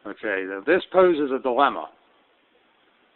Okay, now this poses a dilemma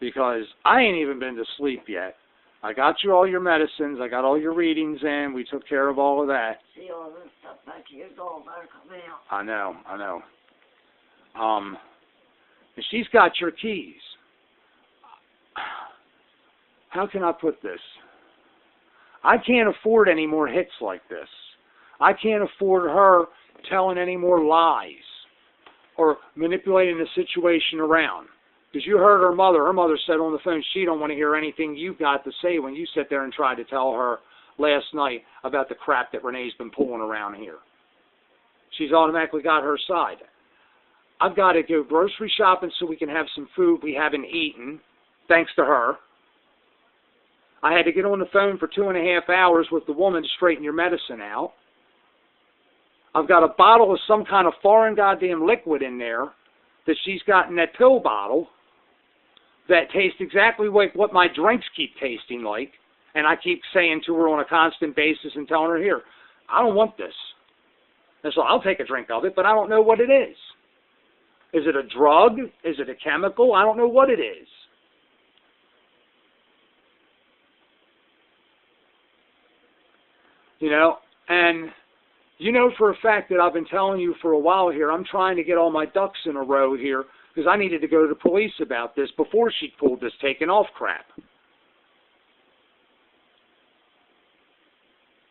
because I ain't even been to sleep yet. I got you all your medicines. I got all your readings in. We took care of all of that. See all this stuff back here, it's all about to come out. I know. And she's got your keys. How can I put this? I can't afford any more hits like this. I can't afford her telling any more lies or manipulating the situation around. Because you heard her mother. Her mother said on the phone she don't want to hear anything you've got to say when you sit there and try to tell her last night about the crap that Renee's been pulling around here. She's automatically got her side. I've got to go grocery shopping so we can have some food we haven't eaten, thanks to her. I had to get on the phone for 2.5 hours with the woman to straighten your medicine out. I've got a bottle of some kind of foreign goddamn liquid in there that she's got in that pill bottle that tastes exactly like what my drinks keep tasting like. And I keep saying to her on a constant basis and telling her, here, I don't want this. And so I'll take a drink of it, but I don't know what it is. Is it a drug? Is it a chemical? I don't know what it is. You know, and you know for a fact that I've been telling you for a while here, I'm trying to get all my ducks in a row here because I needed to go to the police about this before she pulled this taking off crap.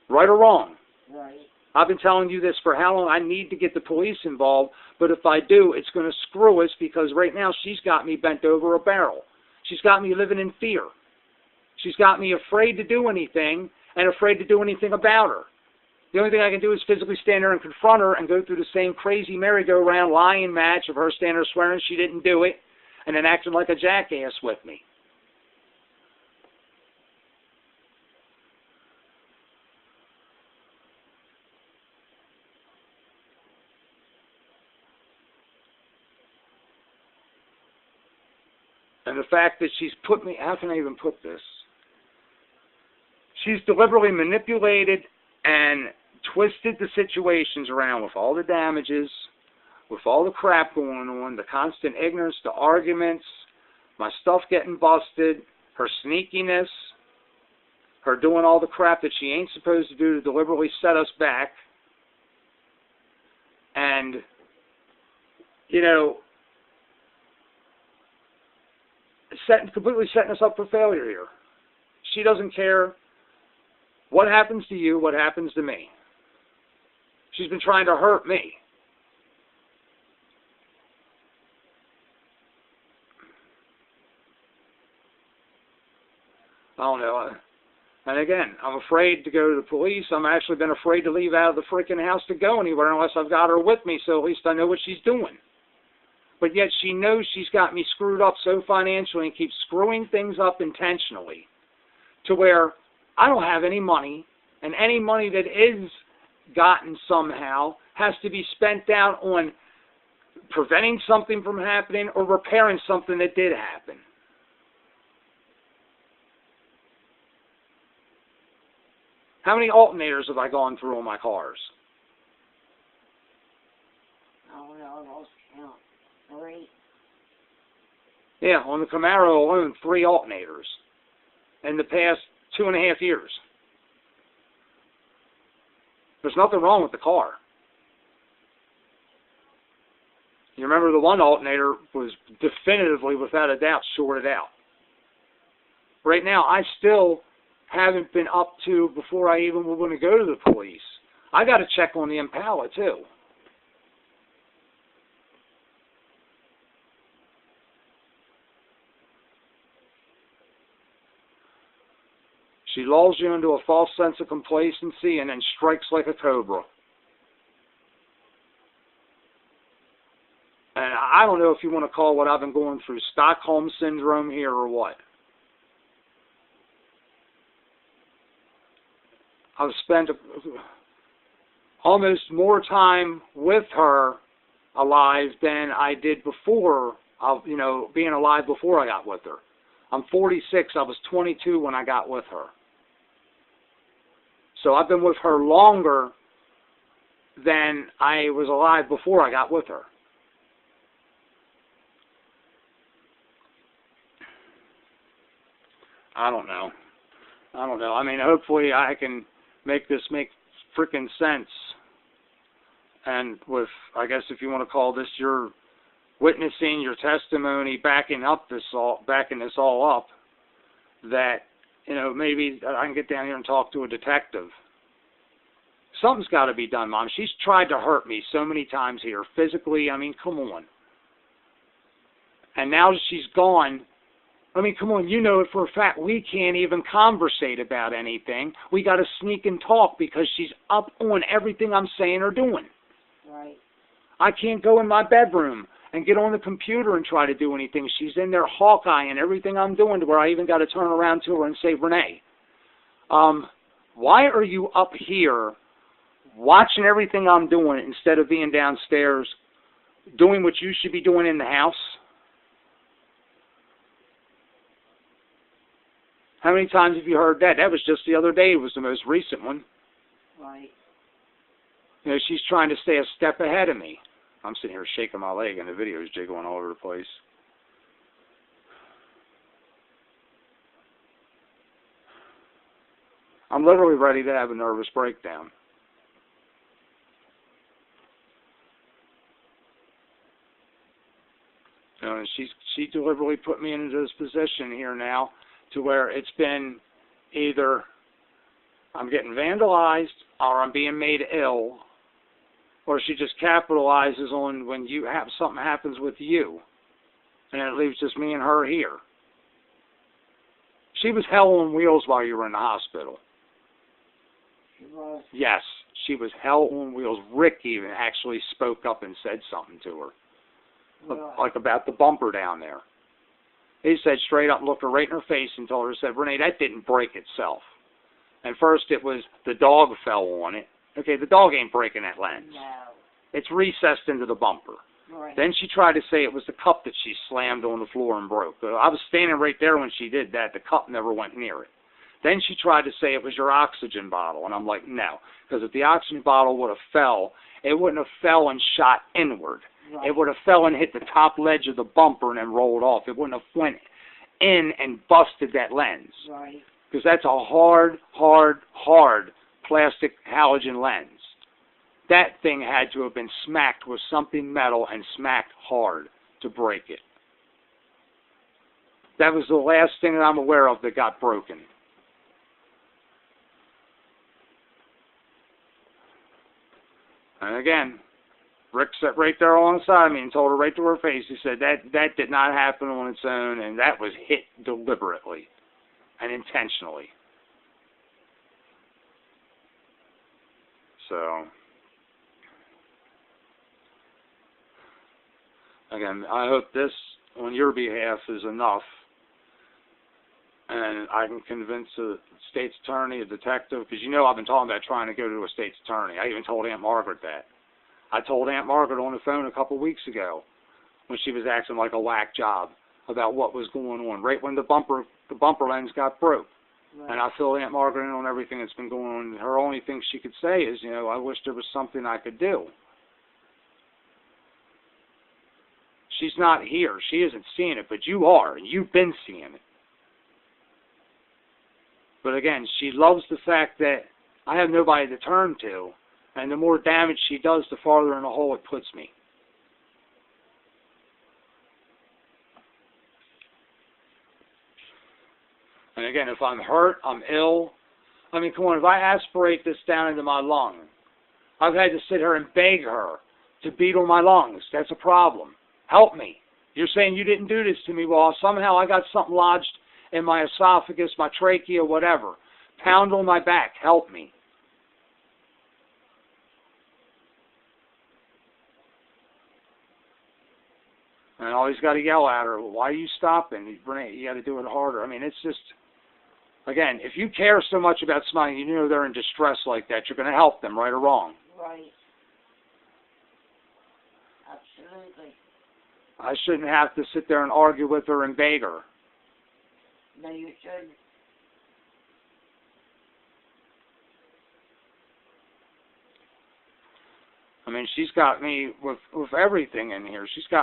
Right or wrong? Right. I've been telling you this for how long. I need to get the police involved, but if I do, it's going to screw us because right now she's got me bent over a barrel. She's got me living in fear. She's got me afraid to do anything and afraid to do anything about her. The only thing I can do is physically stand there and confront her and go through the same crazy merry-go-round lying match of her standing there swearing she didn't do it and then acting like a jackass with me. And the fact that she's put me, how can I even put this? She's deliberately manipulated and twisted the situations around with all the damages, with all the crap going on, the constant ignorance, the arguments, my stuff getting busted, her sneakiness, her doing all the crap that she ain't supposed to do to deliberately set us back. And, you know, completely setting us up for failure here. She doesn't care what happens to you, what happens to me. She's been trying to hurt me. I don't know. And again, I'm afraid to go to the police. I'm actually been afraid to leave out of the freaking house to go anywhere unless I've got her with me, so at least I know what she's doing. But yet she knows she's got me screwed up so financially and keeps screwing things up intentionally to where I don't have any money, and any money that is gotten somehow has to be spent down on preventing something from happening or repairing something that did happen. How many alternators have I gone through on my cars? Oh, no, I lost count. 3. Yeah, on the Camaro alone, 3 alternators in the past 2.5 years. There's nothing wrong with the car. You remember the one alternator was definitively, without a doubt, sorted out. Right now, I still haven't been up to, before I even want to go to the police, I got to check on the Impala, too. She lulls you into a false sense of complacency and then strikes like a cobra. And I don't know if you want to call what I've been going through Stockholm Syndrome here or what. I've spent almost more time with her alive than I did before, being alive before I got with her. I'm 46. I was 22 when I got with her. So I've been with her longer than I was alive before I got with her. I don't know. I mean, hopefully I can make this make freaking sense. And with, I guess if you want to call this your witnessing, your testimony, backing this all up, that, you know, maybe I can get down here and talk to a detective. Something's got to be done, Mom. She's tried to hurt me so many times here, physically. I mean, come on. And now that she's gone, I mean, come on, you know it for a fact. We can't even conversate about anything. We got to sneak and talk because she's up on everything I'm saying or doing. Right. I can't go in my bedroom and get on the computer and try to do anything. She's in there hawk-eyeing everything I'm doing, to where I even got to turn around to her and say, Renee, why are you up here watching everything I'm doing instead of being downstairs doing what you should be doing in the house? How many times have you heard that? That was just the other day. It was the most recent one. Right. You know, she's trying to stay a step ahead of me. I'm sitting here shaking my leg and the video is jiggling all over the place. I'm literally ready to have a nervous breakdown. You know, and she deliberately put me into this position here now to where it's been either I'm getting vandalized or I'm being made ill, or she just capitalizes on when you have something happens with you, and it leaves just me and her here. She was hell on wheels while you were in the hospital. She was. Yes, she was hell on wheels. Rick even actually spoke up and said something to her, Really? like about the bumper down there. He said straight up, looked her right in her face and told her, said, Renee, that didn't break itself. And first it was the dog fell on it. Okay, the dog ain't breaking that lens. No. It's recessed into the bumper. Right. Then she tried to say it was the cup that she slammed on the floor and broke. I was standing right there when she did that. The cup never went near it. Then she tried to say it was your oxygen bottle. And I'm like, no. Because if the oxygen bottle would have fell, it wouldn't have fell and shot inward. Right. It would have fell and hit the top ledge of the bumper and then rolled off. It wouldn't have went in and busted that lens. Right. Because that's a hard plastic halogen lens. That thing had to have been smacked with something metal and smacked hard to break it. That was the last thing that I'm aware of that got broken. And again, Rick sat right there alongside me and told her right to her face, he said, that did not happen on its own, and that was hit deliberately and intentionally. So, again, I hope this, on your behalf, is enough, and I can convince the state's attorney, a detective, because you know I've been talking about trying to go to a state's attorney. I even told Aunt Margaret that. I told Aunt Margaret on the phone a couple weeks ago when she was acting like a whack job about what was going on, right when the bumper lens got broke. Right. And I filled Aunt Margaret in on everything that's been going on. Her only thing she could say is, you know, I wish there was something I could do. She's not here. She isn't seeing it, but you are, and you've been seeing it. But again, she loves the fact that I have nobody to turn to, and the more damage she does, the farther in the hole it puts me. And again, if I'm hurt, I'm ill. I mean, come on, if I aspirate this down into my lung, I've had to sit here and beg her to beat on my lungs. That's a problem. Help me. You're saying you didn't do this to me. Well, somehow I got something lodged in my esophagus, my trachea, whatever. Pound on my back. Help me. And I always got to yell at her, why are you stopping? Renee, you got to do it harder. I mean, it's just, again, if you care so much about somebody, you know they're in distress like that, you're going to help them, right or wrong. Right. Absolutely. I shouldn't have to sit there and argue with her and beg her. No, you shouldn't. I mean, she's got me with everything in here. She's got